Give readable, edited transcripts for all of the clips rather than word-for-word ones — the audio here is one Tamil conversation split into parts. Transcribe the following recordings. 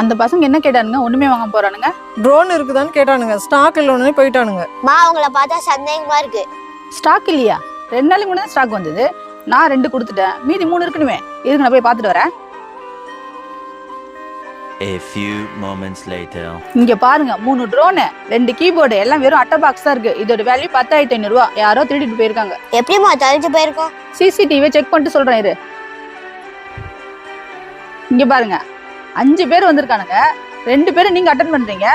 அந்த பசங்க என்ன கேட்டானுங்க? ஒண்ணுமே வாங்க போறானுங்க. ட்ரோன் இருக்குதான்னு கேட்டானுங்க. ஸ்டாக் இல்லைன்னு போயிட்டானுங்க. அவங்கள பார்த்தா சந்தேகமா இருக்கு. ஸ்டாக் இல்லையா? 2 நாளைக்கு முன்னாடி ஸ்டாக் வந்தது. நான் 2 கொடுத்துட்டேன், மீதி 3 இருக்குனுமே. இதுக்கு நான் போய் பார்த்துட்டு வரேன். A few moments later. இங்க பாருங்க, 3 ட்ரோன், 2 கீபோர்டு, எல்லாம் வெறும் அட்டை பாக்ஸ் தான் இருக்கு. இதோட வேல்யூ 10,500 ரூபா. யாரோ திருடிட்டு போயிருக்காங்க. எப்படிமா தள்ளிட்டு போயிருக்கோம்? சிசிடிவி செக் பண்ணிட்டு சொல்றேன் இரு. இங்க பாருங்க, 5 பேர் வந்திருக்கானுங்க. 2 பேரும் நீங்க அட்டென்ட் பண்றீங்க.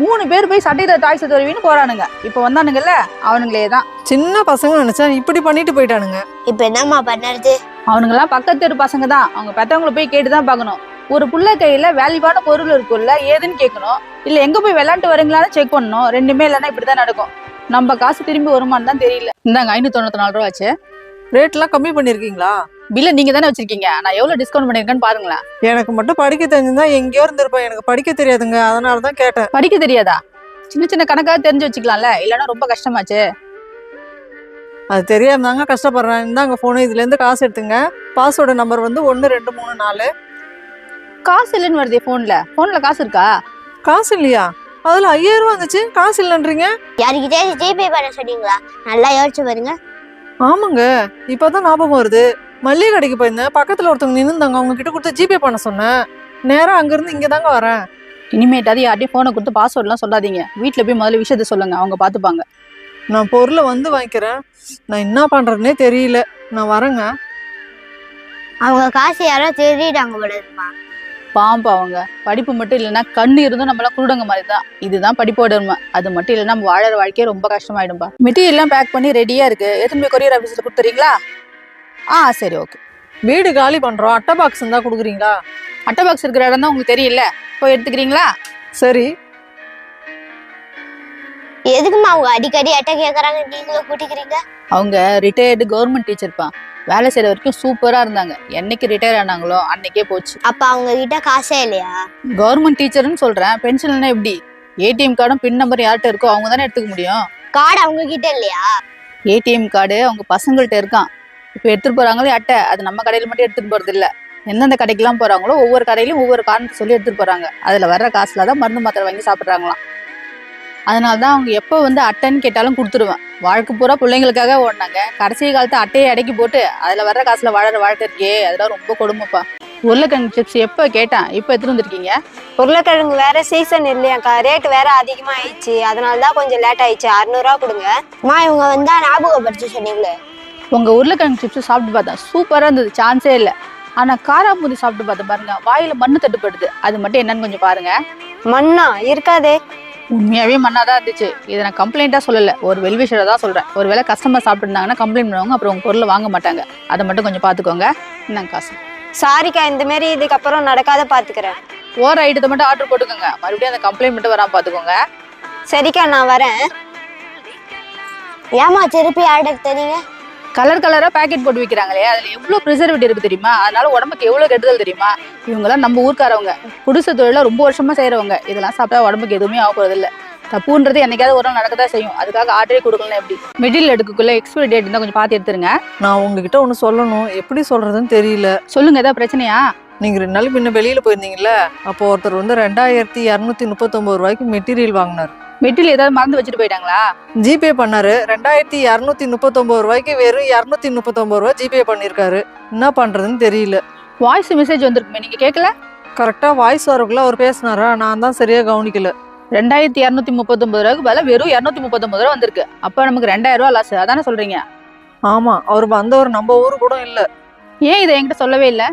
3 பேர் போய் சட்டையில டாய்ஸ் தருவின்னு போறானுங்க. இப்ப வந்தானுங்கல்ல, அவனுங்களே தான். சின்ன பசங்க நினைச்சா இப்படி பண்ணிட்டு போயிட்டானுங்க. இப்ப என்னம்மா பண்ணுறது? அவனுங்கெல்லாம் பக்கத்து தெரு பசங்க தான். அவங்க பெத்தவங்களை போய் கேட்டுதான் பார்க்கணும். ஒரு புள்ள கையில வேல்யூவான பொருள் இருக்குல்ல, ஏதுன்னு கேட்கணும். இல்ல எங்க போய் விளையாண்டு வரீங்களான்னு செக் பண்ணணும். 2மே இல்லைன்னா இப்படிதான் நடக்கும். நம்ம காசு திரும்பி வருமானு தான் தெரியல. இந்தாங்க 594 ரூபா ஆச்சு. ரேட்லாம் கம்மி பண்ணிருக்கீங்களா? பில்ல நீங்க தானே வச்சிருக்கீங்க. நான் எவ்வளவு டிஸ்கவுண்ட் பண்ணிருக்கேன்னு பாருங்களேன். எனக்கு மட்டும் படிக்க தெரிஞ்சுதான் எங்கேயோ இருந்திருப்பேன். எனக்கு படிக்க தெரியாதுங்க, அதனாலதான் கேட்டேன். படிக்க தெரியாதா? சின்ன சின்ன கணக்காக தெரிஞ்சு வச்சுக்கலாம்ல, இல்லைன்னா ரொம்ப கஷ்டமாச்சு. அது தெரியாம தாங்க கஷ்டப்படுறேன். இந்தாங்க போனு, இதுல இருந்து காசு எடுத்துங்க. பாஸ்வேர்டு நம்பர் வந்து 1234. காசு இல்லைன்னு வருதே போன்ல. போன்ல காசு இருக்கா? காசு இல்லையா? அதுல 5000 ரூபா வந்துச்சு, காசு இல்லைன்றீங்க. யாருக்கிட்டே ஜிபே பண்ண சொன்னீங்களா? நல்லா யோசிச்சு பாருங்க. ஆமாங்க, இப்பதான் ஞாபகம் வருது. மல்லிகை கடைக்கு போயிருந்தேன். பக்கத்துல ஒருத்தவங்க நின்னுந்தாங்க. அவங்க கிட்ட கொடுத்து ஜிபே பண்ண சொன்னேன். நேரா அங்க இருந்து இங்க தாங்க வரேன். இனிமேட்டாவது யார்ட்டையும் போனை கொடுத்து பாஸ்வேர்ட்லாம் சொல்லாதீங்க. வீட்டுல போய் முதல்ல விஷயத்த சொல்லுங்க, அவங்க பாத்துப்பாங்க. நான் பொருளை வந்து வாங்கிக்கிறேன். நான் என்ன பண்றதுன்னே தெரியல. நான் வரேங்க. அவங்க காசு யாரோ திருடிட்டாங்க போடுமா? பாம்பு அவங்க. படிப்பு மட்டும் இல்லைன்னா கண்ணு இருந்தும் நம்மளாம் குருடங்க மாதிரி தான். இதுதான் படிப்போட உண்மை. அது மட்டும் இல்லைன்னா நம்ம வாழற வாழ்க்கையே ரொம்ப கஷ்டமாயிடும்பா. மெட்டீரியல் எல்லாம் பேக் பண்ணி ரெடியா இருக்கு. எத்தனை போய் கொரியர் ஆஃபீஸ்ல கொடுத்துறீங்களா? சரி, ஓகே. வீடு காலி பண்றோம். அட்டை பாக்ஸ் இருந்தா கொடுக்குறீங்களா? அட்டை பாக்ஸ் இருக்கிற இடம் தான் உங்களுக்கு தெரியல, போய் எடுத்துக்கிறீங்களா? சரி. எதுக்குமா அவங்க அடிக்கடி அட்டை கேட்கறாங்க, நீங்களும் கூட்டிக்கிறீங்க? அவங்க ரிட்டையர்டு கவர்மெண்ட் டீச்சர்ப்பா. வேலை செய்யற வரைக்கும் சூப்பரா இருந்தாங்க. என்னைக்கு ரிட்டையர் ஆனாங்களோ அன்னைக்கே போச்சு. அப்ப அவங்க கிட்ட காசே இல்லையா? கவர்மெண்ட் டீச்சர்னு சொல்றேன். பென்ஷன்னா எப்படி? ஏடிஎம் கார்டும் பின் நம்பர் யார்கிட்ட இருக்கோ அவங்க தானே எடுத்துக்க முடியும். கார்டு அவங்க கிட்ட இல்லையா? ஏடிஎம் கார்டு அவங்க பசங்கள்ட்ட இருக்கான். இப்ப எடுத்துட்டு போறாங்களே அட்டை, அது நம்ம கடையில மட்டும் எடுத்துட்டு போறது இல்ல. எந்தெந்த கடைக்கெல்லாம் போறாங்களோ ஒவ்வொரு கடையிலும் ஒவ்வொரு காரணத்தை சொல்லி எடுத்துட்டு போறாங்க. அதுல வர்ற காசுல தான் மருந்து மாத்திரை வாங்கி சாப்பிட்றாங்களாம். அதனாலதான் அவங்க எப்ப வந்து அட்டைன்னு கேட்டாலும் கொடுத்துருவேன். வாழ்க்கை பூரா பிள்ளைங்களுக்காக ஓடினாங்க. கடைசி காலத்தை அட்டையை அடக்கி போட்டு அதுல வர்ற காசுல வாழற வாழ்க்கை இருக்கே, அதெல்லாம் ரொம்ப கொடுமைப்பா. உருளைக்கிழங்கு சிப்ஸ் எப்ப கேட்டேன், இப்ப எடுத்துட்டு வந்திருக்கீங்க? உருளைக்கிழங்கு வேற சீசன் இல்லையாக்கா, ரேட் வேற அதிகமா ஆயிடுச்சு. அதனாலதான் கொஞ்சம் லேட் ஆயிடுச்சு. 600 ரூபா கொடுங்க. இவங்க வந்தா ஞாபகப்படுத்தி சொன்னீங்களே. உங்க உருளைக்கிழங்கு சிப்ஸ் சாப்பிட்டு பார்த்தேன், சூப்பரா இருந்தது, சான்ஸே இல்லை. ஆனா காராபூந்தி சாப்பிட்டு பார்த்தேன் பாருங்க, வாயில மண்ணு தட்டுப்படுது. அது மட்டும் என்னன்னு கொஞ்சம் பாருங்க. மண்ணா இருக்காதே? உண்மையாவே மண்ணாதான் இருந்துச்சு. இதை நான் கம்ப்ளைண்டா சொல்லல, ஒரு வெல்விஷரா தான் சொல்றேன். ஒருவேளை கஸ்டமர் சாப்பிட்டுருந்தாங்கன்னா கம்ப்ளைண்ட் பண்ணுவாங்க, அப்புறம் உங்க பொருளை வாங்க மாட்டாங்க. அதை மட்டும் கொஞ்சம் பாத்துக்கோங்க. என்னங்க காசு? சாரிக்கா, இந்த மாதிரி இதுக்கப்புறம் நடக்காத பாத்துக்கிறேன். ஓர ஐட்டத்தை மட்டும் ஆர்டர் போட்டுக்கோங்க. மறுபடியும் அந்த கம்ப்ளைண்ட் மட்டும் வராம பாத்துக்கோங்க. சரிக்கா, நான் வரேன். ஏமா திருப்பி ஆர்டர் தரீங்க? கலர் கலரா பேக்கெட் போட்டு வைக்கிறாங்களே, அதுல எவ்வளவு ப்ரிசர்வேட்டிவ் இருக்கு தெரியுமா? அதனால உடம்புக்கு எவ்வளவு கெடுதல் தெரியுமா? இவங்கெல்லாம் நம்ம ஊர்க்காரவங்க, குடிசை தொழில ரொம்ப வருஷமா செய்யறவங்க. இதெல்லாம் சாப்பிட்டா உடம்புக்கு எதுவுமே ஆக போறது இல்ல. தப்புன்றது என்னைக்காவது ஒரு நாள் நடக்கதான் செய்யும். அதுக்காக ஆர்டரே கொடுக்கலாம். எப்படி மெட்டீரியல் எடுக்கக்குள்ள எக்ஸ்பைரி டேட் இருந்தா கொஞ்சம் பார்த்து எடுத்துருங்க. நான் உங்ககிட்ட ஒண்ணு சொல்லணும், எப்படி சொல்றதுன்னு தெரியல. சொல்லுங்க, ஏதாவது பிரச்சனையா? நீங்க 2 நாளைக்கு முன்ன வெளியில போயிருந்தீங்கல்ல, அப்போ ஒருத்தர் வந்து 2239 ரூபாய்க்கு மெட்டீரியல் வாங்கினாரு. மெட்டீரியல் ஏதாவது மறந்து வச்சுட்டு போயிட்டாங்களா? ஜிபே பண்ணாரு. 2239 ரூபாய்க்கு வெறும் 239 ரூபாய் ஜிபே பண்ணிருக்காரு. என்ன பண்றதுன்னு தெரியல. வாய்ஸ் மெசேஜ் வந்திருக்குமே, நீங்க கேட்கல? கரெக்டா வாய்ஸ் வரக்குள்ள அவர் பேசினாரா? நான் தான் சரியா கவனிக்கல. 2239 ரூபாய்க்கு பதிலா வெறும் 239 ரூபா வந்திருக்கு. அப்ப நமக்கு 2000 ரூபா லாஸ். அதானே சொல்றீங்க? ஆமா, அவர் வந்தவர் நம்ம ஊரு கூட இல்ல. ஏன் இதை என்கிட்ட சொல்லவே இல்லை?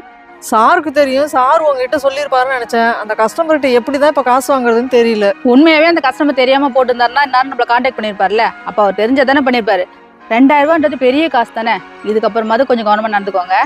சாருக்கு தெரியும். சார் உங்ககிட்ட சொல்லியிருப்பாருன்னு நினைச்சேன். அந்த கஸ்டமர்கிட்ட எப்படிதான் இப்ப காசு வாங்குறதுன்னு தெரியல. உண்மையாவே அந்த கஸ்டமர் தெரியாம போட்டுருந்தாருன்னா எல்லாரும் நம்மள கான்டாக்ட் பண்ணிருப்பாருல்ல. அப்ப அவர் தெரிஞ்சதானே பண்ணிருப்பாரு. 2000 ரூபான்றது பெரிய காசு தானே. இதுக்கப்புறமாவது கொஞ்சம் கவனமா நடந்துக்கோங்க.